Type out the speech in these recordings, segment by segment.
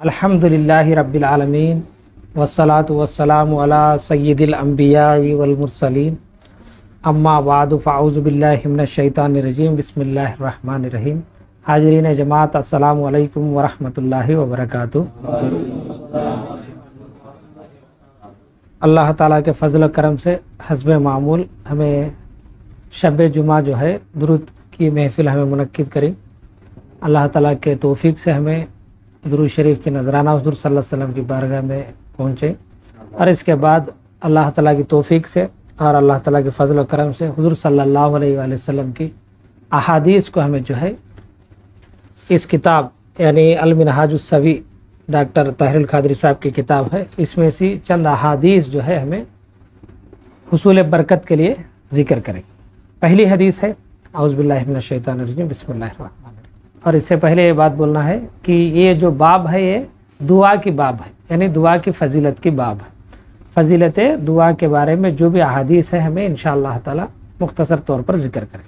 अल्हम्दुलिल्लाहि रब्बिल आलमीन वस्सलातु वस्सलामु अला सय्यिदिल अंबियाइ वल मुरसलीन अम्मा बादु फ़अऊज़ु बिल्लाहि मिनश शैतानिर रजीम बिस्मिल्लाहिर रहमानिर रहीम। हाज़रीन जमात अस्सलामु अलैकुम व रहमतुल्लाहि व बरकातुहू। अल्लाह ताला के फ़ज़ल करम से हस्बे मामूल हमें शब जुमा जो है दुरूद की महफ़िल हमें मुनक्किद करी। अल्लाह ताला के तौफ़ीक़ से हमें दुरूद शरीफ की नजराना हुज़ूर सल्लल्लाहु अलैहि वसल्लम की बारगाह में पहुँचे और इसके बाद अल्लाह ताला की तौफ़ीक़ से और अल्लाह ताला के फ़ज़ल व करम से हुज़ूर सल्लल्लाहु अलैहि वसल्लम की अहादीस को हमें जो है इस किताब यानी अल मिनहाजुस सवी डॉक्टर ताहिरुल क़ादरी साहब की किताब है, इसमें से चंद अहादीस जो है हमें हुसूल बरकत के लिए ज़िक्र करें। पहली हदीस है औज़ु बिल्लाहि मिनश शैतानिर रजीम बिस्मिल्लाहिर रहमानिर रहीम। और इससे पहले ये बात बोलना है कि ये जो बाब है ये दुआ की बाब है, यानी दुआ की फ़जीलत की बाब है। फ़जीलत दुआ के बारे में जो भी अहादीस है हमें इंशाअल्लाह ताला मुख्तसर तौर पर ज़िक्र करें।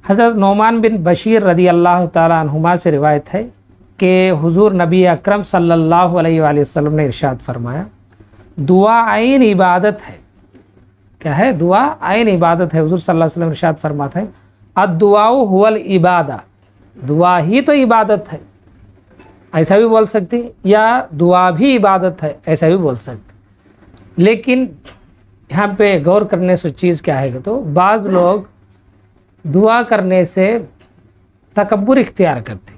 हज़रत नौमान बिन बशीर रदी अल्लाह ताला अन्हुमा से रिवायत है कि हुज़ूर नबी अकरम सल्लल्लाहु अलैहि वसल्लम ने इरशाद फरमाया, दुआ आइन इबादत है। क्या है? दुआ आइन इबादत है। हुज़ूर सल्लल्लाहु अलैहि वसल्लम इरशाद फरमाते हैं, अद्दुआउ हुवल इबादा, दुआ ही तो इबादत है, ऐसा भी बोल सकते, या दुआ भी इबादत है, ऐसा भी बोल सकते। लेकिन यहाँ पे गौर करने से चीज़ क्या है तो बाज़ लोग दुआ करने से तकब्बुर इख्तियार करते।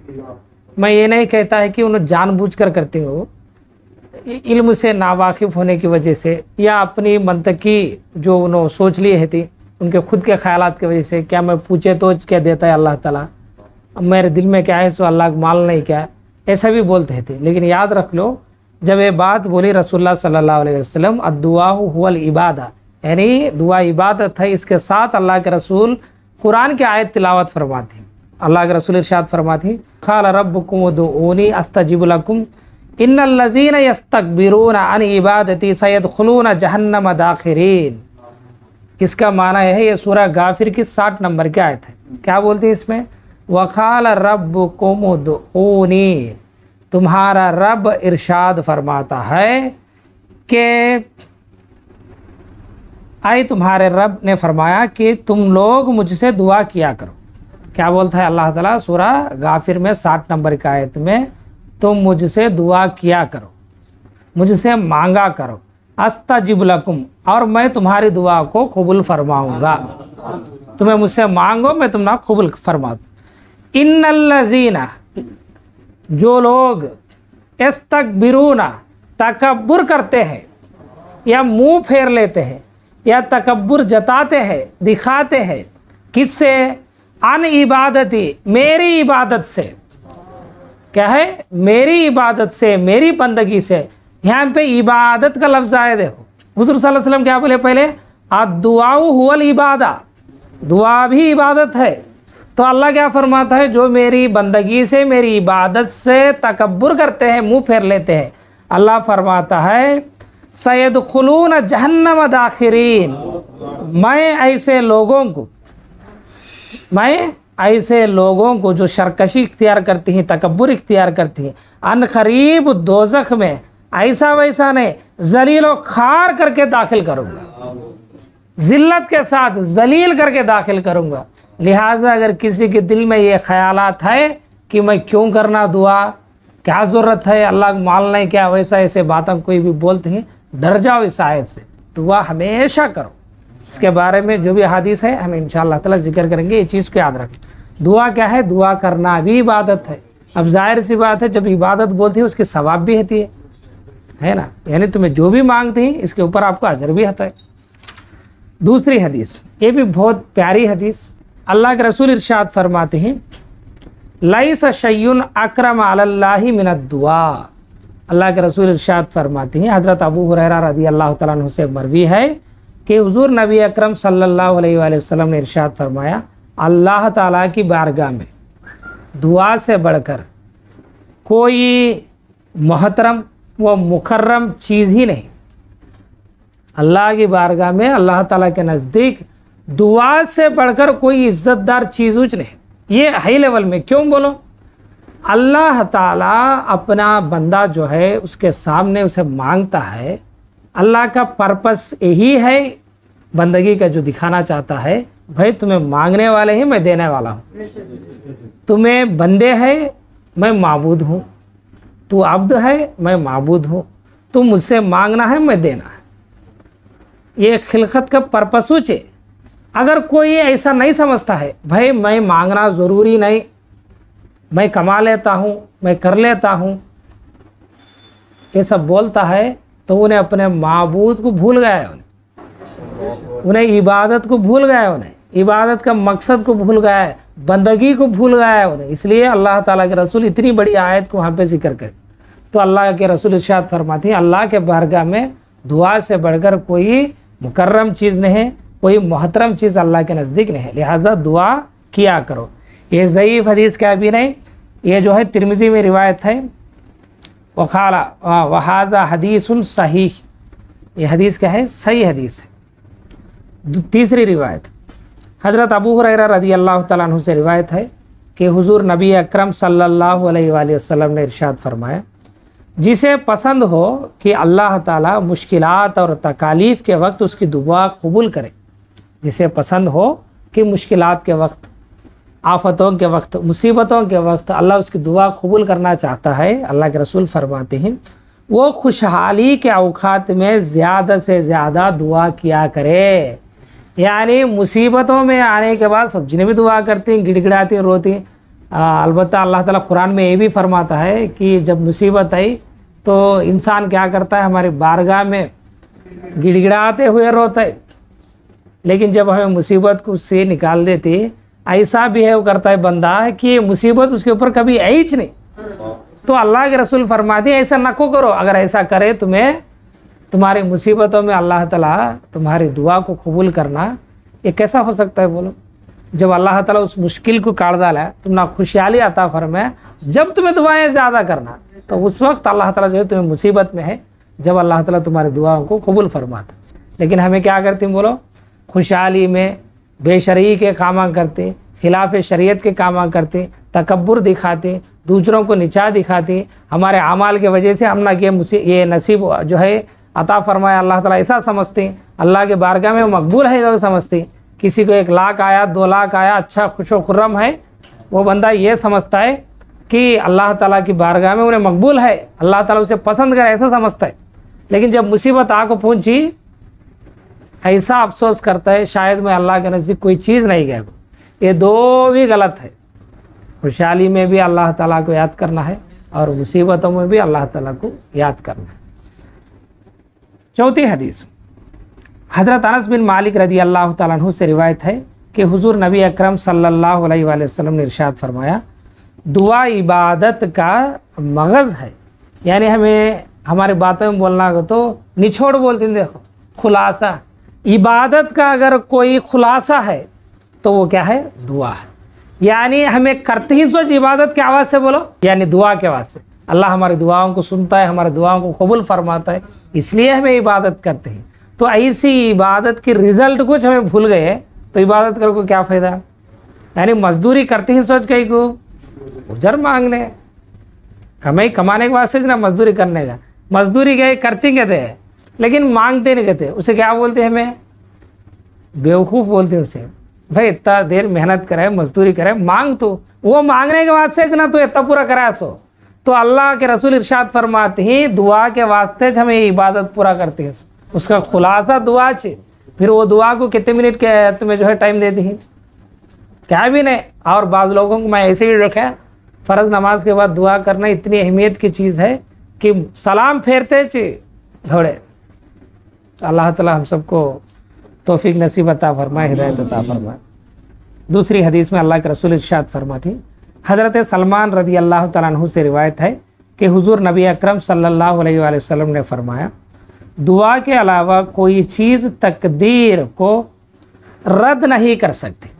मैं ये नहीं कहता है कि उन्हें जानबूझकर करते हो, इल्म से नावाकिफ़ होने की वजह से या अपनी मंतकी जो उन्होंने सोच लिए है थी उनके खुद के ख्यालात की वजह से, क्या मैं पूछे तो क्या देता है अल्लाह ताला, मेरे दिल में क्या है सो अल्लाह को माल नहीं क्या, ऐसा भी बोलते थे। लेकिन याद रख लो, जब ये बात बोली रसूलुल्लाह सल्लल्लाहु अलैहि वसल्लम अद्दुआ हुवल इबादा, यानी दुआ इबादत है, इसके साथ अल्लाह के रसूल कुरान की आयत तिलावत फरमाती। अल्लाह के रसूल इरशाद फरमाती, क़ाल रब्बुकुम उदऊनी अस्तजिब लकुम इन्नल लज़ीना यस्तकबिरून अन इबादती सयदखुलून जहन्नम दाखिरीन। इसका माना है ये सूरह गाफिर की 60 नंबर की आयत है। क्या बोलती है इसमें? वक़ाल रब्बुकुम उदऊनी, तुम्हारा रब इरशाद फरमाता है कि आई तुम्हारे रब ने फरमाया कि तुम लोग मुझसे दुआ किया करो। क्या बोलता है अल्लाह ताला सूरह गाफिर में 60 नंबर की आयत में, तुम मुझसे दुआ किया करो, मुझसे मांगा करो, अस्तजिब लकुम, और मैं तुम्हारी दुआ को कबूल फरमाऊँगा। तुम्हें मुझसे मांगो मैं तुम्हारा कबूल फरमा। इन्नल लज़ीना, जो लोग यस्तकबिरूना, तकब्बुर करते हैं या मुंह फेर लेते हैं या तकब्बुर जताते हैं, दिखाते हैं, किससे? अन इबादती, मेरी इबादत से। क्या है? मेरी इबादत से, मेरी बंदगी से। यहाँ पे इबादत का लफ्ज़ आया, देखो हुज़ूर सल्लल्लाहु अलैहि वसल्लम क्या बोले पहले, अद्दुआउ हुवल इबादा, दुआ भी इबादत है। तो अल्लाह क्या फरमाता है, जो मेरी बंदगी से, मेरी इबादत से तकब्बुर करते हैं, मुंह फेर लेते हैं, अल्लाह फरमाता है सयदखुलून जहन्नम दाखिरीन, मैं ऐसे लोगों को जो शरकशी इख्तियार करती हैं, तकब्बुर इख्तियार करती हैं, अन करीब दोज़ख में ऐसा वैसा नहीं, जलील व खार करके दाखिल करूँगा, ज़िल्लत के साथ जलील करके दाखिल करूँगा। लिहाजा अगर किसी के दिल में ये ख्यालात है कि मैं क्यों करना दुआ, क्या ज़रूरत है, अल्लाह को माल नहीं क्या, वैसा ऐसे बातें कोई भी बोलते हैं, डर जाओ इस आयत से, दुआ हमेशा करो। इसके बारे में जो भी हदीस है हम इंशाअल्लाह ताला जिक्र करेंगे, ये चीज़ को याद रखें। दुआ क्या है? दुआ करना भी इबादत है। अब जाहिर सी बात है, जब इबादत बोलती है उसकी सवाब भी होती है ना, यानी तुम्हें जो भी मांगते हैं इसके ऊपर आपको अजर भी आता है। दूसरी हदीस, ये भी बहुत प्यारी हदीस, अल्लाह के रसूल इरशाद फरमाते हैं, लैसा शय्युन अकरम अलल्लाहि मिनद दुआ। अल्लाह के रसूल इरशाद फरमाते हैं, हज़रत अबू हुरैरा रज़ी अल्लाह तआला अन्हु से मरवी है कि हुज़ूर नबी अकरम सल्लल्लाहु अलैहि वसल्लम ने इरशाद फरमाया, अल्लाह ताला की बारगाह में दुआ से बढ़कर कोई मोहतरम व मुकर्रम चीज़ ही नहीं। अल्लाह की बारगाह में, अल्लाह ताला के नज़दीक दुआ से बढ़कर कोई इज़्ज़तदार चीज़ नहीं। ये हाई लेवल में क्यों बोलो, अल्लाह ताला अपना बंदा जो है उसके सामने उसे मांगता है। अल्लाह का पर्पस यही है बंदगी का, जो दिखाना चाहता है भाई तुम्हें मांगने वाले ही मैं देने वाला हूँ, तुम्हें बंदे है मैं माबूद हूँ, तू अब्द है मैं माबूद हूँ, तुम मुझसे मांगना है मैं देना है। ये खिलकत का पर्पस है। अगर कोई ऐसा नहीं समझता है भाई मैं मांगना ज़रूरी नहीं, मैं कमा लेता हूँ, मैं कर लेता हूँ, ये सब बोलता है तो उन्हें अपने माबूद को भूल गया है, उन्हें इबादत को भूल गया है, उन्हें इबादत का मकसद को भूल गया है, बंदगी को भूल गया है उन्हें। इसलिए अल्लाह ताला के रसूल इतनी बड़ी आयत को वहाँ पे जिक्र करें तो अल्लाह के रसूल इरशाद फरमाते हैं अल्लाह के बारगाह में दुआ से बढ़कर कोई मुकर्रम चीज़ नहीं है, कोई मोहतरम चीज़ अल्लाह के नज़दीक नहीं है, लिहाजा दुआ किया करो। ये ज़ईफ़ हदीस का भी नहीं, ये जो है तिरमिज़ी में रिवायत है। वखाला वहाज़ा हदीसुन सही, ये हदीस क्या है? सही हदीस है। तीसरी रिवायत हज़रत अबू हुरैरा रज़ी अल्लाह तआला अन्हु से रिवायत है कि हुज़ूर नबी अकरम सल्लल्लाहु अलैहि वसल्लम ने इरशाद फरमाया, जिसे पसंद हो कि अल्लाह ताला मुश्किलात और तकालीफ़ के वक्त उसकी दुआ कबूल करे, जिसे पसंद हो कि मुश्किलात के वक्त, आफतों के वक्त, मुसीबतों के वक्त अल्लाह उसकी दुआ कबूल करना चाहता है, अल्लाह के रसूल फरमाते हैं वो खुशहाली के औकात में ज़्यादा से ज़्यादा दुआ किया करे। यानी मुसीबतों में आने के बाद सब जिन्हें भी दुआ करती हैं, गिड़गिड़ाती हैं, रोती हैं। अलबत्ता अल्लाह ताला कुरान में ये भी फरमाता है कि जब मुसीबत आई तो इंसान क्या करता है, हमारी बारगाह में गिड़गिड़ाते हुए रोता है, लेकिन जब हमें मुसीबत को उससे निकाल देती, ऐसा भी है वो करता है बंदा कि ये मुसीबत उसके ऊपर कभी आई ही नहीं। तो अल्लाह के रसूल फरमाते हैं ऐसा नको करो, अगर ऐसा करे तुम्हें तुम्हारी मुसीबतों में अल्लाह ताला तुम्हारी दुआ को कबूल करना, ये कैसा हो सकता है बोलो? जब अल्लाह ताला उस मुश्किल को काट डाला, तुम ना खुशहाली अता फरमाए, जब तुम्हें दुआएं ज़्यादा करना तो उस वक्त अल्लाह ताला जो है तुम्हें मुसीबत में है, जब अल्लाह ताला तुम्हारी दुआओं को कबूल फरमाता। लेकिन हमें क्या करते हैं बोलो? खुशहाली में बेशरई के काम करते, खिलाफ शरीयत के काम करते, तकब्बुर दिखाते, दूसरों को नीचा दिखाते, हमारे अमाल के वजह से हम ना ये नसीब जो है अता फरमाया अल्लाह ताला ऐसा समझते, अल्लाह के बारगाह में मकबूल है वो समझते। किसी को 1 लाख आया, 2 लाख आया, अच्छा खुशो खुर्रम है, वो बंदा ये समझता है कि अल्लाह ताला की बारगाह में उन्हें मकबूल है, अल्लाह ताला उसे पसंद करे, ऐसा समझता है। लेकिन जब मुसीबत आको पहुँची, ऐसा अफसोस करता है शायद मैं अल्लाह के नज़दीक कोई चीज़ नहीं गया। ये दो भी गलत है। खुशहाली में भी अल्लाह ताला को याद करना है और मुसीबतों में भी अल्लाह ताला को याद करना है। चौथी हदीस हज़रत अनस बिन मालिक रज़ी अल्लाह ताला अन्हु से रिवायत है कि हुज़ूर नबी अकरम सल्लल्लाहु अलैहि वसल्लम ने इरशाद फरमाया, दुआ इबादत का मगज़ है। यानी हमें हमारी बातों में बोलना हो तो निचोड़ बोलते हैं, देखो खुलासा। इबादत का अगर कोई खुलासा है तो वो क्या है? दुआ है। यानी हमें करते ही सोच इबादत के आवाज़ से बोलो, यानी दुआ के आवाज़ से। अल्लाह हमारी दुआओं को सुनता है, हमारी दुआओं को कबूल फरमाता है, इसलिए हमें इबादत करते हैं। तो ऐसी इबादत की रिज़ल्ट कुछ हमें भूल गए तो इबादत कर को क्या फ़ायदा? यानी मजदूरी करते ही सोच कहीं को उजर मांग ले, कमाने के वास्ते ना मजदूरी करने का, मजदूरी गए करते कहते हैं लेकिन मांगते नहीं कहते। उसे क्या बोलते हैं? हमें बेवकूफ़ बोलते हैं उसे। भाई इतना देर मेहनत करे, मजदूरी करे, मांग तो वो मांगने के वास्ते ना तो इतना पूरा करा सो। तो अल्लाह के रसूल इरशाद फरमाते हैं दुआ के वास्ते हमें इबादत पूरा करते हैं, उसका खुलासा दुआ चे। फिर वो दुआ को कितने मिनट के तुम्हें जो है टाइम देती हैं? क्या भी नहीं। और बाज़ लोगों को मैं ऐसे ही देखा, फ़र्ज़ नमाज के बाद दुआ करना इतनी अहमियत की चीज़ है कि सलाम फेरते चे घोड़े। अल्लाह ताला हम सबको तौफीक नसीब अता फरमाए, हिदायत अता फरमाए। दूसरी हदीस में अल्लाह के रसूल इरशाद फरमाती, हज़रत सलमान रज़ी अल्लाह तआला अन्हु से रिवायत है कि हुज़ूर नबी अकरम सल्लल्लाहु अलैहि वसल्लम ने फरमाया, दुआ के अलावा कोई चीज़ तकदीर को रद्द नहीं कर सकती।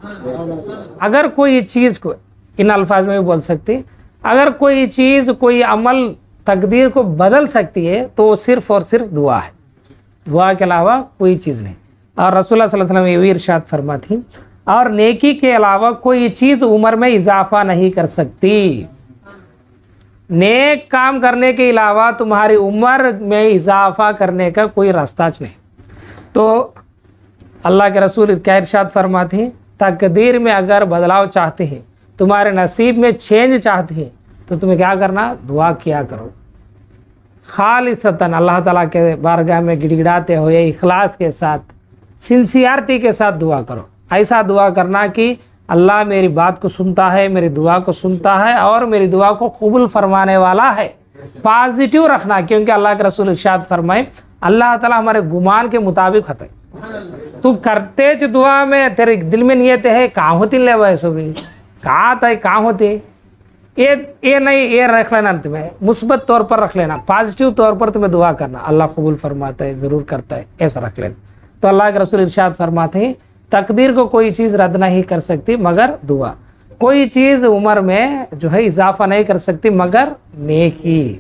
अगर कोई चीज़ को, इन अल्फाज में भी बोल सकती, अगर कोई चीज़, कोई अमल तकदीर को बदल सकती है तो सिर्फ़ और सिर्फ दुआ है, दुआ के अलावा कोई चीज़ नहीं। और रसूलुल्लाह सल्लल्लाहु अलैहि वसल्लम ये भी इरशाद फरमाती, और नेकी के अलावा कोई चीज़ उम्र में इजाफ़ा नहीं कर सकती। नेक काम करने के अलावा तुम्हारी उम्र में इजाफा करने का कोई रास्ता नहीं। तो अल्लाह के रसूल क्या इरशाद फरमाते हैं, तकदीर में अगर बदलाव चाहते हैं, तुम्हारे नसीब में चेंज चाहते हैं, तो तुम्हें क्या करना, दुआ किया करो खालिसतन, अल्लाह ताला के बारगाह में गिड़गिड़ाते हुए इखलास के साथ, सिंसियरिटी के साथ दुआ करो। ऐसा दुआ करना कि अल्लाह मेरी बात को सुनता है, मेरी दुआ को सुनता है और मेरी दुआ को कबूल फरमाने वाला है। पॉजिटिव रखना, क्योंकि अल्लाह के रसूल इरशाद फरमाए अल्लाह ताला हमारे गुमान के मुताबिक होता है। तू करते च दुआ में तेरे दिल में नियत है कहाँ होती ले वैसो भी कहाँ था कहाँ होती, ये नहीं, ये रख लेना, तुम्हें मुस्बत तौर पर रख लेना, पॉजिटिव तौर पर तुम्हें दुआ करना, अल्लाह कबूल फरमाता है, ज़रूर करता है, ऐसा रख लेना। तो अल्लाह के रसूल इरशाद फरमाते हैं तकदीर को कोई चीज़ रद्द नहीं कर सकती मगर दुआ, कोई चीज़ उम्र में जो है इजाफा नहीं कर सकती मगर नेकी।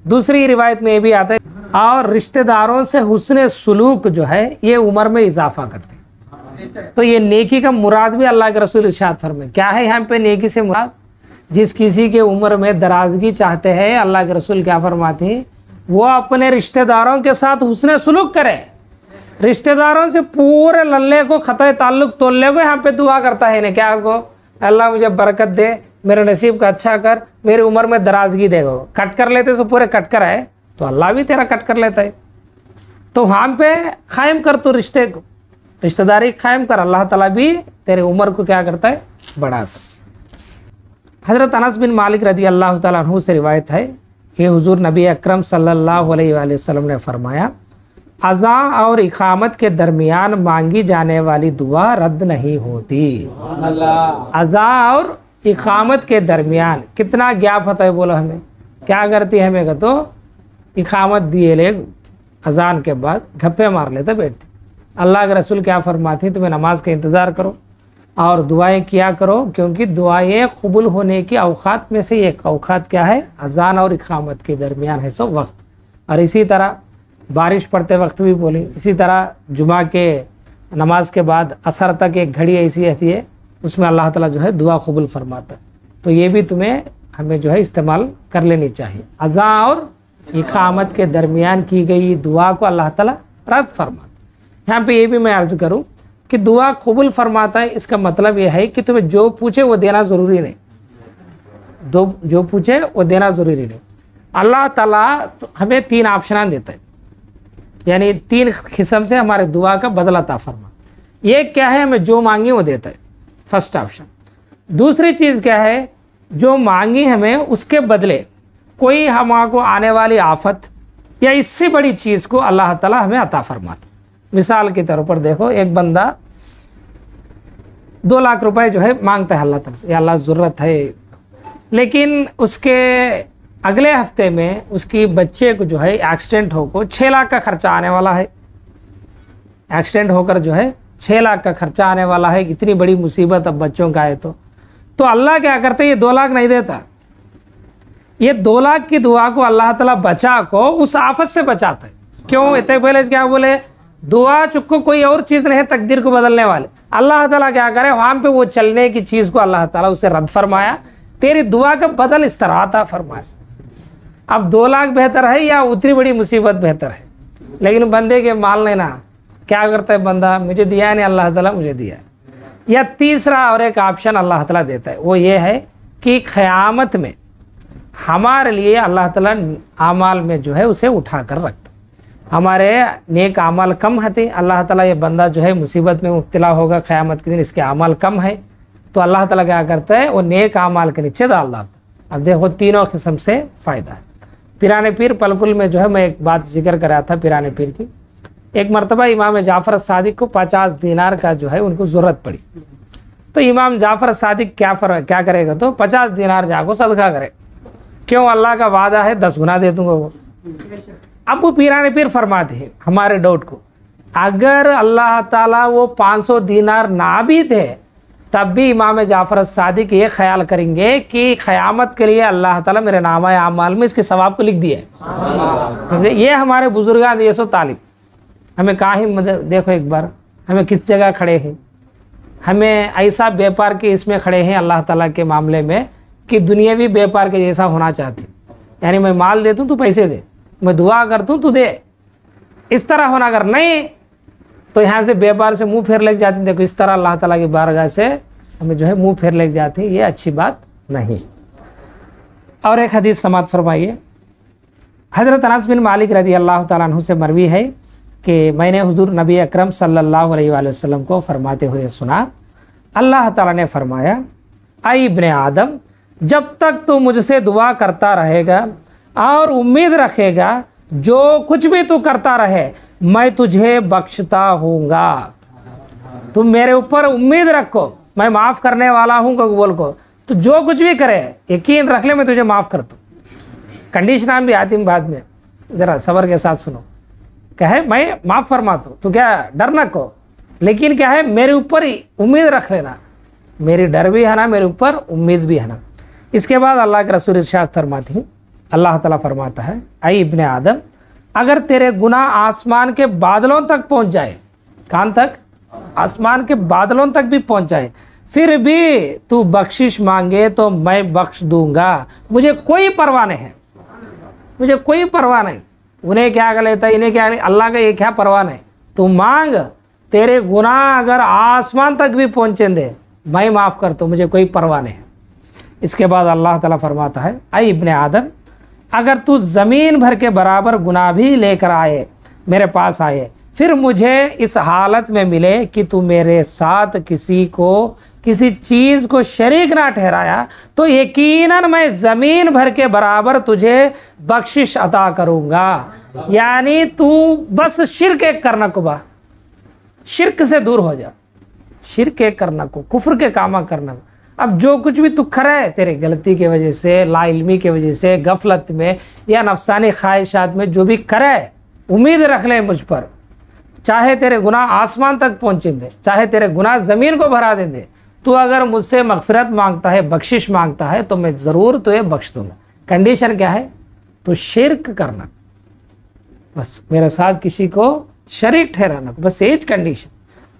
दूसरी रिवायत में ये भी आता है, और रिश्तेदारों से हुस्न सुलूक जो है ये उम्र में इजाफा करते हैं। तो ये नेकी का मुराद भी अल्लाह के रसूल इरशाद फरमाए, क्या है यहाँ पे नेकी से मुराद, जिस किसी के उम्र में दराजगी चाहते हैं, अल्लाह के रसूल क्या फरमाते हैं, वो अपने रिश्तेदारों के साथ हुस्न सुलूक करे, रिश्तेदारों से पूरे लल्ले को खतरे ताल्लुक तोड़ने को यहाँ पे दुआ करता है ने, क्या को अल्लाह मुझे बरकत दे, मेरे नसीब का अच्छा कर, मेरी उम्र में दराजगी देगा। कट कर लेते तो पूरे कट कर आए तो अल्लाह भी तेरा कट कर लेता है। तो वहाँ पे कायम कर, तो रिश्ते को रिश्तेदारी कायम कर, अल्लाह ताला भी तेरे उम्र को क्या करता है, बढ़ाता। हज़रत अनस बिन मालिक रदी अल्लाह ताला अन्हु से रिवायत है कि हुजूर नबी अकरम सल्लल्लाहु अलैहि वसल्लम ने फरमाया, अज़ा और इकामत के दरमियान मांगी जाने वाली दुआ रद्द नहीं होती। अज़ा और इकामत के दरमियान कितना गैप होता है, बोलो हमें क्या करती है, हमें का तो इकामत दिए ले अजान के बाद घप्पे मार लेते बैठती। अल्लाह के रसूल क्या फरमाती, तुम्हें नमाज का इंतज़ार करो और दुआएं किया करो, क्योंकि दुआएं कबूल होने की औकात में से एक औकात क्या है, अजान और इकामत के दरमियान है सो वक्त। और इसी तरह बारिश पड़ते वक्त भी बोली, इसी तरह जुमा के नमाज के बाद असर तक एक घड़ी ऐसी रहती है, उसमें अल्लाह ताला जो है दुआ कबूल फरमाता है। तो ये भी तुम्हें हमें जो है इस्तेमाल कर लेनी चाहिए। अज़ा और इकामत के दरमियान की गई दुआ को अल्लाह ताला रद्द फरमाता है। यहाँ पे ये भी मैं अर्ज़ करूँ कि दुआ कबूल फरमाता है, इसका मतलब यह है कि तुम्हें जो पूछे वो देना ज़रूरी नहीं, जो पूछे वो देना ज़रूरी नहीं। अल्लाह ताला तो हमें 3 ऑप्शन देता है, यानी 3 किस्म से हमारे दुआ का बदला अता फरमा। ये क्या है, हमें जो मांगी वो देता है, फर्स्ट ऑप्शन। दूसरी चीज़ क्या है, जो मांगी हमें उसके बदले कोई हमको आने वाली आफत या इससे बड़ी चीज़ को अल्लाह ताला हमें अता फरमाता। मिसाल के तौर पर देखो, एक बंदा 2 लाख रुपए जो है मांगता है अल्लाह ताला से, या अल्लाह ज़रूरत है, लेकिन उसके अगले हफ्ते में उसकी बच्चे को जो है एक्सीडेंट होकर 6 लाख का खर्चा आने वाला है। एक्सीडेंट होकर जो है 6 लाख का खर्चा आने वाला है। इतनी बड़ी मुसीबत अब बच्चों का है, तो अल्लाह क्या करते, ये 2 लाख नहीं देता, ये 2 लाख की दुआ को अल्लाह ताला बचा को उस आफत से बचाता है। क्यों, इतने पहले क्या बोले, दुआ चुक्को कोई और चीज़ नहीं है तकदीर को बदलने वाले। अल्लाह ताला क्या करे, वहाँ पे वो चलने की चीज़ को अल्लाह ताला उसे रद्द फरमाया, तेरी दुआ का बदल इस तरह आता फरमाया। अब 2 लाख बेहतर है या उतनी बड़ी मुसीबत बेहतर है, लेकिन बंदे के माल लेना क्या करता है, बंदा मुझे दिया है नहीं, अल्लाह ताला मुझे दिया है। या तीसरा और एक ऑप्शन अल्लाह ताला देता है, वो ये है कि क़यामत में हमारे लिए अल्लाह ताला आमाल में जो है उसे उठा कर रखता। हमारे नेक आमाल कम होते, अल्लाह ताला ये बंदा जो है मुसीबत में मुब्तला होगा क़यामत के दिन, इसके आमाल कम है, तो अल्लाह ताला क्या करता है, वो नेक आमाल के नीचे डाल डालता। अब देखो तीनों किस्म से फ़ायदा है। पिराने पीर पलपुल में जो है मैं एक बात जिक्र कर रहा था पिराने पीर की, एक मरतबा इमाम जाफ़र सादिक को 50 दीनार का जो है उनको ज़रूरत पड़ी। तो इमाम जाफ़र सादिक क्या करेगा, तो 50 दीनार जाको सदका करे, क्यों, अल्लाह का वादा है 10 गुना दे दूंगा वो। अब वो पिराने पीर फरमाते हैं हमारे डाउट को, अगर अल्लाह ताला वो 500 दीनार ना भी दे तब भी इमाम जाफ़र सादिक ये ख्याल करेंगे कि क़यामत के लिए अल्लाह ताला मेरे नामा आमाल में इसके सवाब को लिख दिया है। ये हमारे बुजुर्गान ये सो तालिब हमें कहाँ ही देखो एक बार हमें किस जगह खड़े हैं, हमें ऐसा व्यापार के इसमें खड़े हैं अल्लाह ताला के मामले में कि दुनियावी व्यापार के जैसा होना चाहते। यानी मैं माल देता हूँ तू पैसे दे, मैं दुआ करता हूँ तू दे, इस तरह होना। अगर नहीं तो यहाँ से व्यापार से मुंह फेर लेके जाती हैं। देखो इस तरह अल्लाह ताला की बारगाह से हमें जो है मुंह फेर लेके जाती है, ये अच्छी बात नहीं। और एक हदीस समात फरमाइए। हज़रत अनस बिन मालिक रज़ी अल्लाह ताला अन्हु से मरवी है कि मैंने हुज़ूर नबी अकरम सल्लल्लाहु अलैहि वसल्लम को फरमाते हुए सुना, अल्लाह ताला ने फरमाया, आई इब्ने आदम, जब तक तू मुझसे दुआ करता रहेगा और उम्मीद रखेगा जो कुछ भी तू करता रहे मैं तुझे बख्शता हूँगा। तुम मेरे ऊपर उम्मीद रखो, मैं माफ़ करने वाला हूँ कबूल को। तो जो कुछ भी करे यकीन रख ले मैं तुझे माफ़ कर दूँ। कंडीशन भी आती है बाद में, ज़रा सब्र के साथ सुनो। क्या है, मैं माफ़ फरमा दूँ तो क्या डर न को, लेकिन क्या है मेरे ऊपर ही उम्मीद रख लेना। मेरी डर भी है ना, मेरे ऊपर उम्मीद भी है ना। इसके बाद अल्लाह के रसूल इरशाद फरमाती हैं, अल्लाह ताला फरमाता है, आई इब्ने आदम, अगर तेरे गुनाह आसमान के बादलों तक पहुंच जाए, कान तक, आसमान के बादलों तक भी पहुंच जाए, फिर भी तू बख्शिश मांगे तो मैं बख्श दूंगा। मुझे कोई परवाह नहीं है, मुझे कोई परवाह नहीं। उन्हें क्या कर लेता है, इन्हें क्या, अल्लाह का ये क्या परवाह नहीं। तू मांग, तेरे गुनाह अगर आसमान तक भी पहुँचे दे मैं माफ़ करता हूँ, मुझे कोई परवाह नहीं है। इसके बाद अल्लाह ताला फरमाता है, आई इब्ने आदम, अगर तू ज़मीन भर के बराबर गुनाह भी लेकर आए, मेरे पास आए, फिर मुझे इस हालत में मिले कि तू मेरे साथ किसी चीज़ को शरीक ना ठहराया, तो यकीनन मैं ज़मीन भर के बराबर तुझे बख्शिश अता करूँगा। यानी तू बस शिर्क एक करना को बा, शिर्क से दूर हो जा, शिर्क एक करना को, कुफ्र के कामा करना को। अब जो कुछ भी तू करे तेरे गलती की वजह से, लाइल्मी की वजह से, गफलत में या नफसानी ख्वाहिशात में जो भी करे, उम्मीद रख ले मुझ पर, चाहे तेरे गुनाह आसमान तक पहुँचे दे, चाहे तेरे गुनाह ज़मीन को भरा दे, तू अगर मुझसे मगफिरत मांगता है, बख्शिश मांगता है तो मैं ज़रूर तुझे बख्श दूँगा। कंडीशन क्या है, तो शिर्क करना, बस मेरे साथ किसी को शरीक ठहराना, बस एज कंडीशन।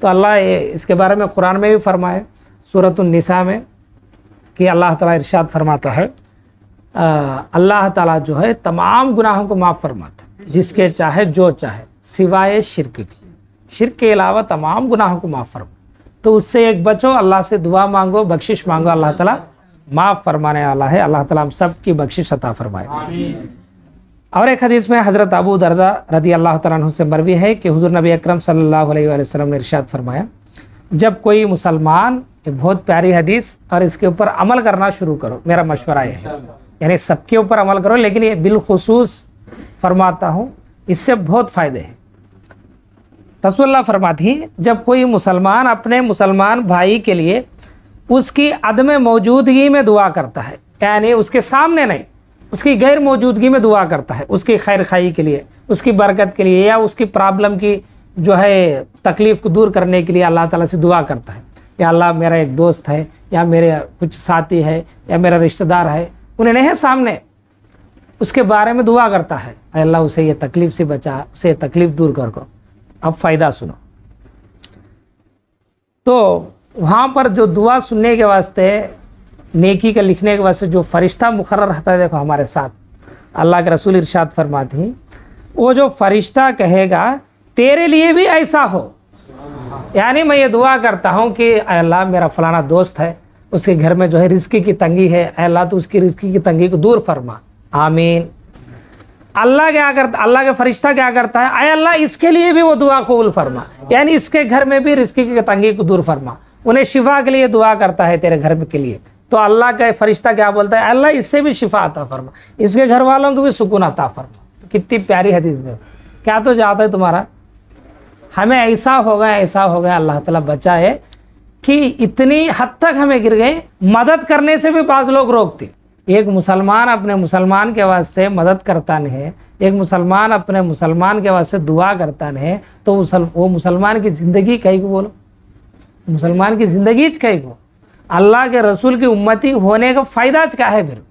तो अल्लाह इसके बारे में कुरान में भी फरमाए सूरतुन निसा में कि अल्लाह ताला इरशाद फरमाता है, अल्लाह ताला जो है तमाम गुनाहों को माफ़ फरमाता है, जिसके चाहे जो चाहे, सिवाय शिर्क की। शिर्क के अलावा तमाम गुनाहों को माफ़ फरमा। तो उससे एक बचो, अल्लाह से दुआ मांगो, बख्शिश मांगो, अल्लाह ताला माफ़ फरमाने वाला है। अल्लाह ताला हम सब की बख्शिश अता फरमाए। और एक हदीस में हज़रत अबू दरदा रदी अल्लाह तआला अन्हु से मरवी है कि हुज़ूर नबी अकरम सल्लल्लाहु अलैहि वसल्लम ने इरशाद फरमाया, जब कोई मुसलमान, ये बहुत प्यारी हदीस, और इसके ऊपर अमल करना शुरू करो, मेरा मशवरा है, यानी सबके ऊपर अमल करो, लेकिन ये बिलखुसूस फरमाता हूँ, इससे बहुत फ़ायदे हैं। रसूलुल्लाह फरमाती हैं, जब कोई मुसलमान अपने मुसलमान भाई के लिए उसकी अदम मौजूदगी में दुआ करता है, यानी उसके सामने नहीं, उसकी गैर मौजूदगी में दुआ करता है, उसकी खैर खाई के लिए, उसकी बरकत के लिए, या उसकी प्रॉब्लम की जो है तकलीफ़ को दूर करने के लिए अल्लाह ताला से दुआ करता है, या अल्लाह मेरा एक दोस्त है, या मेरे कुछ साथी है, या मेरा रिश्तेदार है, उन्हें नहीं है सामने, उसके बारे में दुआ करता है, अल्लाह उसे ये तकलीफ़ से बचा, उसे तकलीफ़ दूर कर को। अब फ़ायदा सुनो, तो वहाँ पर जो दुआ सुनने के वास्ते, नेकी का लिखने के वास्ते जो फरिश्ता मुकर्रर रहता है, देखो हमारे साथ, अल्लाह के रसूल इरशाद फरमाते हैं, वो जो फरिश्ता कहेगा तेरे लिए भी ऐसा हो, यानी मैं ये दुआ करता हूँ कि अल्लाह मेरा फलाना दोस्त है, उसके घर में जो है रिज़्क़ी की तंगी है, अल्लाह तो उसकी रिज़्क़ी की तंगी को दूर फरमा, आमीन। अल्लाह क्या करता, अल्लाह का फरिश्ता क्या करता है, आए अल्लाह इसके लिए भी वो दुआ कबूल फरमा, यानी इसके घर में भी रिज़्क़ी की तंगी को दूर फरमा, उन्हें शिफा के लिए दुआ करता है तेरे घर के लिए, तो अल्लाह का फरिश्ता क्या बोलता है, अल्लाह इससे भी शिफा अता फरमा, इसके घर वालों को भी सुकून अता फरमा। तो कितनी प्यारी हदीस देखो, क्या तो चाहता है तुम्हारा, हमें ऐसा हो गया, अल्लाह ताला बचाए कि इतनी हद तक हमें गिर गए, मदद करने से भी पाँच लोग रोकते। एक मुसलमान अपने मुसलमान के वास्ते मदद करता नहीं, एक मुसलमान अपने मुसलमान के वास्ते दुआ करता नहीं, तो वो मुसलमान की ज़िंदगी कहीं को, बोलो मुसलमान की ज़िंदगी कहीं को, अल्लाह के रसूल की उम्मती होने का फ़ायदा क्या है। फिर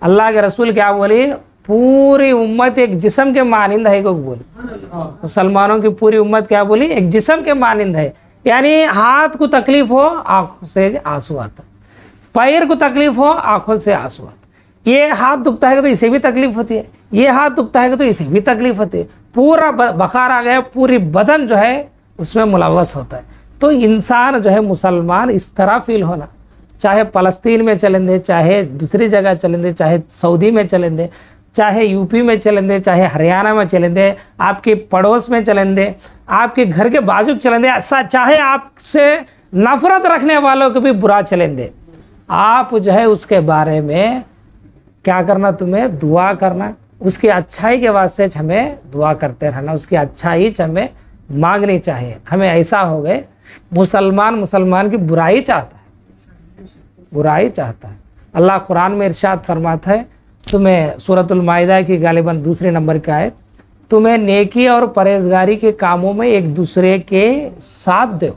अल्लाह के रसूल क्या बोले, पूरी उम्मत एक जिस्म के मानिंद है को बोले, मुसलमानों की पूरी उम्मत क्या बोली, एक जिस्म के मानिंद है, यानी हाथ को तकलीफ़ हो आँखों से आंसू आता, पैर को तकलीफ़ हो आँखों से आंसू आता, ये हाथ दुखता है तो इसे भी तकलीफ होती है, ये हाथ दुखता है तो इसे भी तकलीफ होती है, पूरा बुखार आ गया, पूरी बदन जो है उसमें मुलव्वस होता है। तो इंसान जो है मुसलमान इस तरह फील होना, चाहे फ़लस्तीन में चलें दे, चाहे दूसरी जगह चलें दे, चाहे सऊदी में चलें दे, चाहे यूपी में चलें दे, चाहे हरियाणा में चलें दे, आपके पड़ोस में चलें दे, आपके घर के बाजू चलें दे, ऐसा चाहे आपसे नफरत रखने वालों को भी बुरा चलें दे, आप जो है उसके बारे में क्या करना, तुम्हें दुआ करना, उसकी अच्छाई के वास्ते हमें दुआ करते रहना, उसकी अच्छाई हमें मांगनी चाहिए। हमें ऐसा हो गए मुसलमान की बुराई चाहता है, बुराई चाहता है। अल्लाह कुरान में इरशाद फरमाता है, तुम्हें सूरतुल माइदा की गालिबन दूसरे नंबर का है, तुम्हें नेकी और परहेजगारी के कामों में एक दूसरे के साथ दो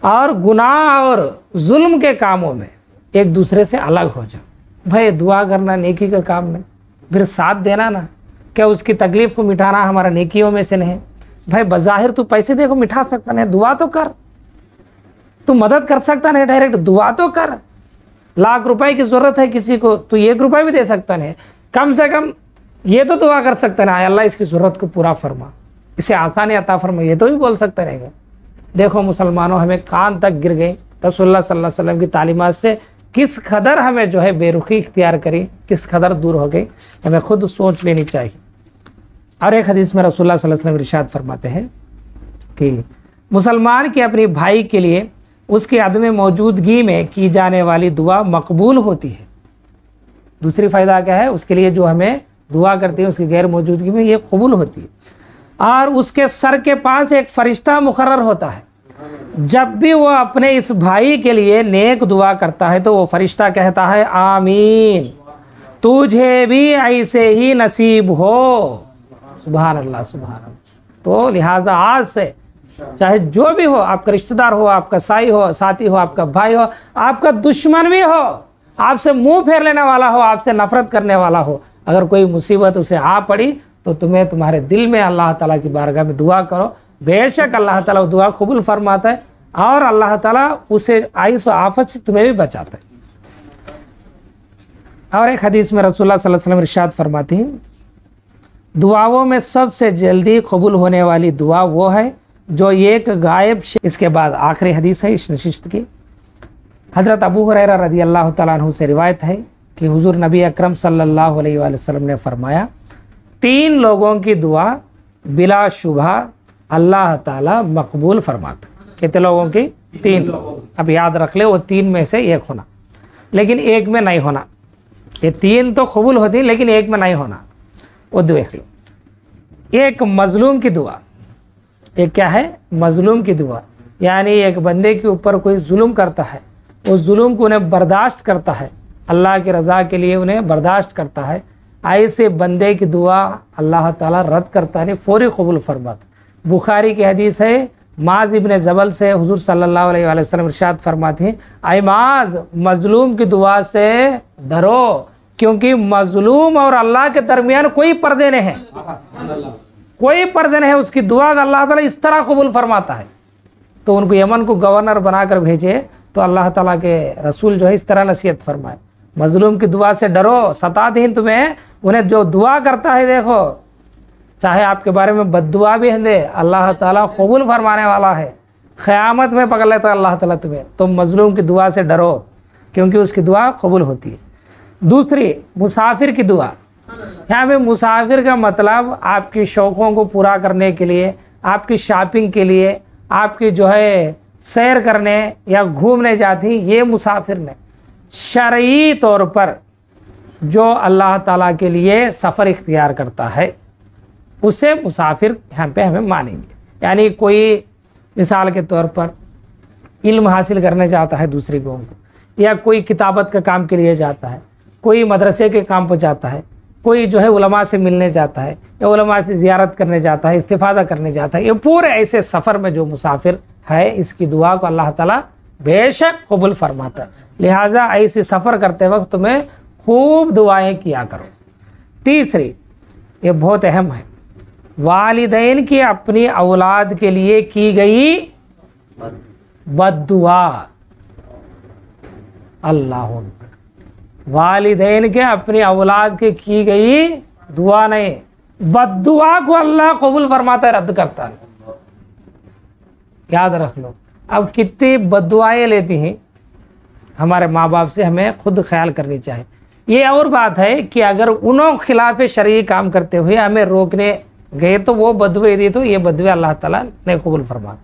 और गुनाह और जुल्म के कामों में एक दूसरे से अलग हो जाओ। भाई दुआ करना नेकी का काम नहीं, फिर साथ देना ना, क्या उसकी तकलीफ़ को मिटाना हमारा नेकियों में से नहीं? भाई बज़ाहिर तू पैसे देखो मिटा सकता नहीं, दुआ तो कर। तू मदद कर सकता नहीं डायरेक्ट, दुआ तो कर। लाख रुपए की ज़रूरत है किसी को, तू 1 रुपया भी दे सकता नहीं, कम से कम ये तो दुआ कर सकता ना, अल्लाह इसकी ज़रूरत को पूरा फरमा, इसे आसानी अता फरमा, ये तो भी बोल सकता रहेगा। देखो मुसलमानों, हमें कान तक गिर गए रसूलुल्लाह सल्लल्लाहु अलैहि वसल्लम की तालीमात से, किस कदर हमें जो है बेरुखी इख्तियार करी, किस कदर दूर हो गई, हमें खुद सोच लेनी चाहिए। और एक हदीस में रसूलुल्लाह सल्लल्लाहु अलैहि वसल्लम इरशाद फरमाते हैं कि मुसलमान के अपने भाई के लिए उसकी अदम मौजूदगी में की जाने वाली दुआ मकबूल होती है। दूसरी फ़ायदा क्या है, उसके लिए जो हमें दुआ करती है उसकी गैर मौजूदगी में ये कबूल होती है। और उसके सर के पास एक फ़रिश्ता मुकर्रर होता है, जब भी वो अपने इस भाई के लिए नेक दुआ करता है तो वो फ़रिश्ता कहता है आमीन, तुझे भी ऐसे ही नसीब हो। सुभान अल्लाह, सुभान अल्लाह। तो लिहाजा आज से चाहे जो भी हो, आपका रिश्तेदार हो, आपका साई हो, साथी हो, आपका भाई हो, आपका दुश्मन भी हो, आपसे मुंह फेर लेने वाला हो, आपसे नफरत करने वाला हो, अगर कोई मुसीबत उसे आ पड़ी तो तुम्हें तुम्हारे दिल में अल्लाह ताला की बारगाह में दुआ करो, बेशक अल्लाह ताला दुआ कबूल फरमाता है और अल्लाह ताला उसे आइस आफत से तुम्हें भी बचाता है। और एक हदीस में रसूलुल्लाह सल्लल्लाहु अलैहि वसल्लम इरशाद फरमाते हैं, दुआओं में सबसे जल्दी कबूल होने वाली दुआ वो है जो एक गायब। इसके बाद आखिरी हदीस है इस नशिस्त की, हज़रत अबू हुरैरा रज़ी अल्लाह तआला अन्हु से रिवायत है कि हुज़ूर नबी अकरम सल्लल्लाहु अलैहि वसल्लम ने फरमाया, 3 लोगों की दुआ बिला शुबा अल्लाह ताला मकबूल फरमाता। कितने लोगों की? 3 लोग। अब याद रख ले, वो 3 में से एक होना, लेकिन एक में नहीं होना। ये 3 तो कबूल होती लेकिन एक में नहीं होना, वो देख लो। एक मजलूम की दुआ, एक क्या है? मजलूम की दुआ, यानी एक बंदे के ऊपर कोई जुल्म करता है, उस जुल्म को उन्हें बर्दाश्त करता है, अल्लाह की रज़ा के लिए उन्हें बर्दाश्त करता है, ऐसे बंदे की दुआ अल्लाह ताला रद्द करता नहीं, फौरी कबूल फरमाता। बुखारी की हदीस है, माज इब्न जबल से हुजूर सल्लल्लाहु अलैहि वसल्लम इरशाद फरमाते हैं, ऐ माज, मजलूम की दुआ से डरो, क्योंकि मजलूम और अल्लाह के दरमियान कोई पर्दे नहीं है, कोई पर्दे नहीं है। उसकी दुआ अल्लाह ताला इस तरह कबूल फरमाता है। तो उनको यमन को गवर्नर बनाकर भेजे तो अल्लाह ताला के रसूल जो है इस तरह नसीहत फरमाए, मजलूम की दुआ से डरो, सतादीन तुम्हें, उन्हें जो दुआ करता है, देखो चाहे आपके बारे में बद्दुआ भी है, अल्लाह ताला कबूल फरमाने वाला है, क़यामत में पकड़ लेता है अल्लाह ताला तुम्हें। तो मजलूम की दुआ से डरो, क्योंकि उसकी दुआ कबूल होती है। दूसरी, मुसाफिर की दुआ। यहाँ पे मुसाफिर का मतलब आपकी शौक़ों को पूरा करने के लिए, आपकी शॉपिंग के लिए, आपकी जो है सैर करने या घूमने जाती, ये मुसाफिर ने शरई तौर पर जो अल्लाह ताला के लिए सफ़र इख्तियार करता है उसे मुसाफिर यहाँ पे हमें मानेंगे। यानी कोई मिसाल के तौर पर इल्म हासिल करने जाता है दूसरी कौम को, या कोई किताबत का काम के लिए जाता है, कोई मदरसे के काम पर जाता है, कोई जो है उलमा से मिलने जाता है या उलमा से ज़ियारत करने जाता है, इस्तिफ़ादा करने जाता है, ये पूरे ऐसे सफ़र में जो मुसाफिर है इसकी दुआ को अल्लाह ताला बेशक कबूल फरमाता है। लिहाजा ऐसे सफ़र करते वक्त तुम्हें खूब दुआएं किया करो। तीसरी, ये बहुत अहम है, वालिदैन की अपनी औलाद के लिए की गई बद्दुआ। अल्लाह वालिदैन के अपनी औलाद के की गई दुआ नहीं, बद्दुआ को अल्लाह कबूल फरमाता है, रद्द करता है। याद रख लो। अब कितनी बद्दुआएं लेती हैं हमारे माँ बाप से, हमें खुद ख्याल करनी चाहिए। ये और बात है कि अगर उन्होंने खिलाफ शरई काम करते हुए हमें रोकने गए तो वो बदुए दी, तो ये बदुए अल्लाह ताला ने कबूल फरमा।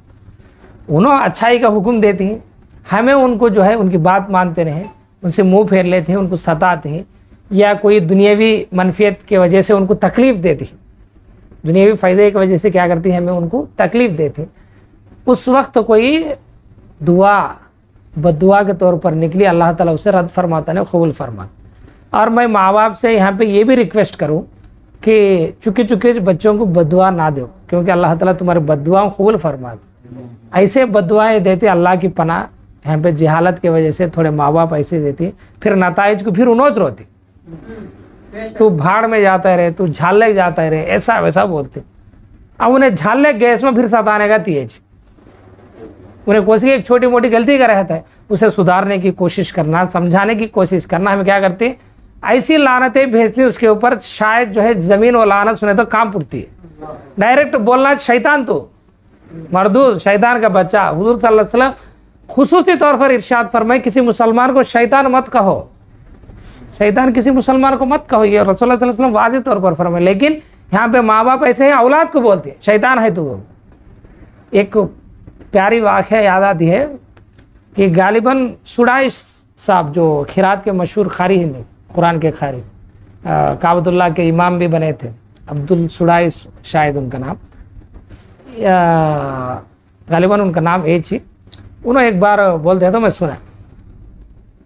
उन्होंने अच्छाई का हुक्म देती हैं, हमें उनको जो है उनकी बात मानते रहें, उनसे मुंह फेर लेते हैं, उनको सताते हैं, या कोई दुनियावी मनफियत की वजह से उनको तकलीफ़ देती है, दुनियावी फ़ायदे की वजह से क्या करती है, हमें उनको तकलीफ़ देती है। उस वक्त कोई दुआ बद्दुआ के तौर पर निकली, अल्लाह ताला उसे रद्द फरमाता है, कबूल फरमाता। और मैं माँ बाप से यहाँ पे ये भी रिक्वेस्ट करूँ कि चुके बच्चों को बद्दुआ ना दो, क्योंकि अल्लाह ताला तुम्हारे बद्दुआओं को कबूल फरमाता। ऐसे बद्दुआएँ देते अल्लाह की पनाह, यहाँ पे जहालत की वजह से थोड़े माँ बाप ऐसे देती, फिर नताइज को फिर उन्होंने रोती, तू भाड़ में जाता रहे, तू झाले जाता रहे, ऐसा वैसा बोलते। अब उन्हें झाले गैस में फिर सताने का तेज, उन्हें कोशिश, एक छोटी मोटी गलती कर रहता है उसे सुधारने की कोशिश करना, समझाने की कोशिश करना। हमें क्या करते हैं, ऐसी लानतें भेजती उसके ऊपर, शायद जो है ज़मीन और लानत सुने तो काम पुरती है। डायरेक्ट बोलना शैतान, तो मरदूद शैतान का बच्चा। हुजूर सल्लल्लाहु अलैहि वसल्लम खुसूसी तौर पर इरशाद फरमाए, किसी मुसलमान को शैतान मत कहो, शैतान किसी मुसलमान को मत कहो, ये रसूलुल्लाह सल्लल्लाहु अलैहि वसल्लम वाज़ेह तौर पर फरमाए। लेकिन यहाँ पे माँ बाप ऐसे हैं, औलाद को बोलते हैं शैतान है तू। एक प्यारी वाक़या याद आती है कि गालिबन सुडाइस साहब जो खिरात के मशहूर कारी हिंदी, कुरान के कारी, काबतुल्लाह के इमाम भी बने थे, अब्दुल सुडाइस शायद उनका नाम, गालिबन उनका नाम एच ही। उन्होंने एक बार बोलते हैं तो मैं सुना,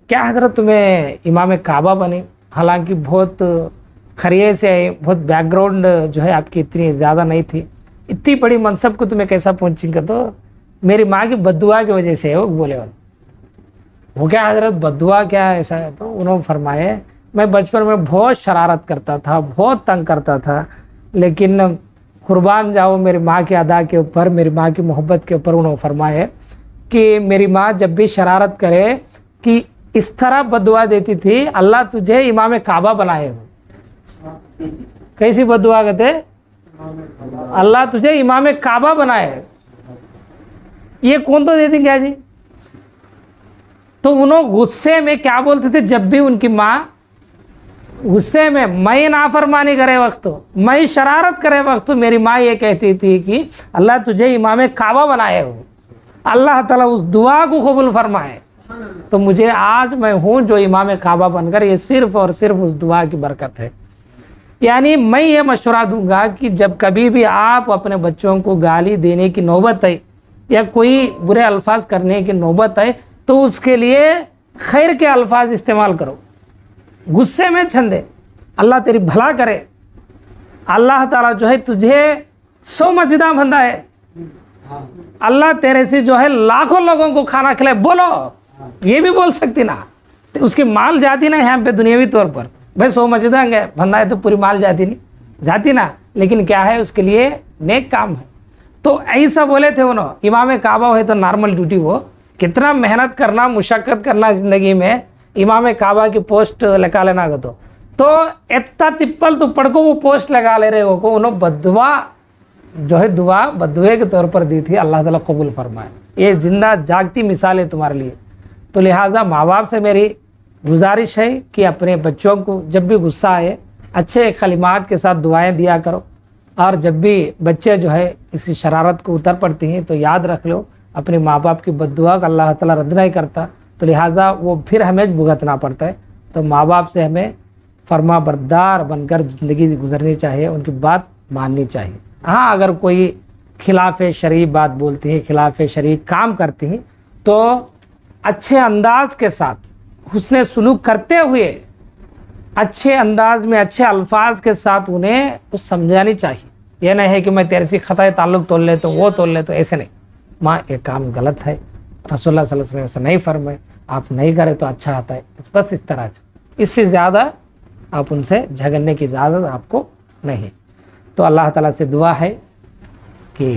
क्या हजरत तुम्हें इमाम काबा बने, हालांकि बहुत खरिये से आए, बहुत बैकग्राउंड जो है आपकी इतनी ज़्यादा नहीं थी, इतनी बड़ी मनसब को तुम्हें कैसा पहुँचेंगे? तो मेरी माँ की बद्दुआ की वजह से वो बोले। वो क्या हजरत बद्दुआ क्या है ऐसा? तो उन्होंने फरमाए, मैं बचपन में बहुत शरारत करता था, बहुत तंग करता था, लेकिन कुर्बान जाओ मेरी माँ की अदा के ऊपर, मेरी माँ की मोहब्बत के ऊपर। उन्होंने फरमाए कि मेरी माँ जब भी शरारत करे कि इस तरह बद्दुआ देती थी, अल्लाह तुझे इमाम काबा बनाए हो। कैसी बद्दुआ कहते? अल्लाह तुझे इमाम काबा बनाए। ये कौन तो देती क्या जी? तो उन्होंने गुस्से में क्या बोलते थे, जब भी उनकी माँ गुस्से में, मैं नाफरमानी करे वक्त, मैं शरारत करे वक्त, मेरी माँ ये कहती थी कि अल्लाह तुझे इमाम काबा बनाए हो, अल्लाह ताला उस दुआ को कबूल फरमाए। तो मुझे आज मैं हूँ जो इमाम काबा बनकर, ये सिर्फ़ और सिर्फ उस दुआ की बरकत है। यानी मैं ये मशवरा दूंगा कि जब कभी भी आप अपने बच्चों को गाली देने की नौबत है या कोई बुरे अल्फाज करने की नौबत है, तो उसके लिए खैर के अल्फाज इस्तेमाल करो, गुस्से में छंदे, अल्लाह तेरी भला करे, अल्लाह ताला जो है तुझे 100 मस्जिदा बंदा है, अल्लाह तेरे से जो है लाखों लोगों को खाना खिलाए, बोलो, ये भी बोल सकती ना। तो उसकी माल जाती ना यहाँ पे दुनियावी तौर पर, भाई 100 मस्जिदा बंदा है तो पूरी माल जाती नहीं, जाती ना, लेकिन क्या है उसके लिए नेक काम है। तो ऐसा बोले थे उन्होंने, इमाम काबा है तो नॉर्मल ड्यूटी, वो कितना मेहनत करना, मुशक्क़त करना ज़िंदगी में, इमाम काबा की पोस्ट लगा लेना को तो इतना तिप्पल तो पढ़ को वो पोस्ट लगा ले रहे हो को, उन्होंने बद्दुआ जो है दुआ बद्दुए के तौर पर दी थी, अल्लाह ताला कबूल फरमाए। ये जिंदा जागती मिसाल है तुम्हारे लिए। तो लिहाजा माँ बाप से मेरी गुजारिश है कि अपने बच्चों को जब भी गुस्सा आए अच्छे कलिमात के साथ दुआएं दिया करो, और जब भी बच्चे जो है इसी शरारत को उतर पड़ती हैं तो याद रख लो अपने माँ बाप की बद्दुआ का अल्लाह ताला रद्द नहीं करता, तो लिहाजा वो फिर हमें भुगतना पड़ता है। तो माँ बाप से हमें फरमा बरदार बनकर ज़िंदगी गुजरनी चाहिए, उनकी बात माननी चाहिए। हाँ, अगर कोई खिलाफ शरीफ बात बोलती है, खिलाफ शरीफ काम करती हैं, तो अच्छे अंदाज के साथ हुस्न सुलूक करते हुए अच्छे अंदाज में अच्छे अल्फाज के साथ उन्हें कुछ समझानी चाहिए। यह नहीं है कि मैं तेरे से ख़ताए ताल्लुक़ तोड़ लेता हूँ, वो तोड़ लेता हूँ, ऐसे नहीं। माँ ये काम गलत है, रसूलुल्लाह सल्लल्लाहु अलैहि वसल्लम ऐसा नहीं फरमाए, आप नहीं करें तो अच्छा आता है, बस इस तरह। इससे ज़्यादा आप उनसे झगड़ने की इजाज़त आपको नहीं। तो अल्लाह ताला से दुआ है कि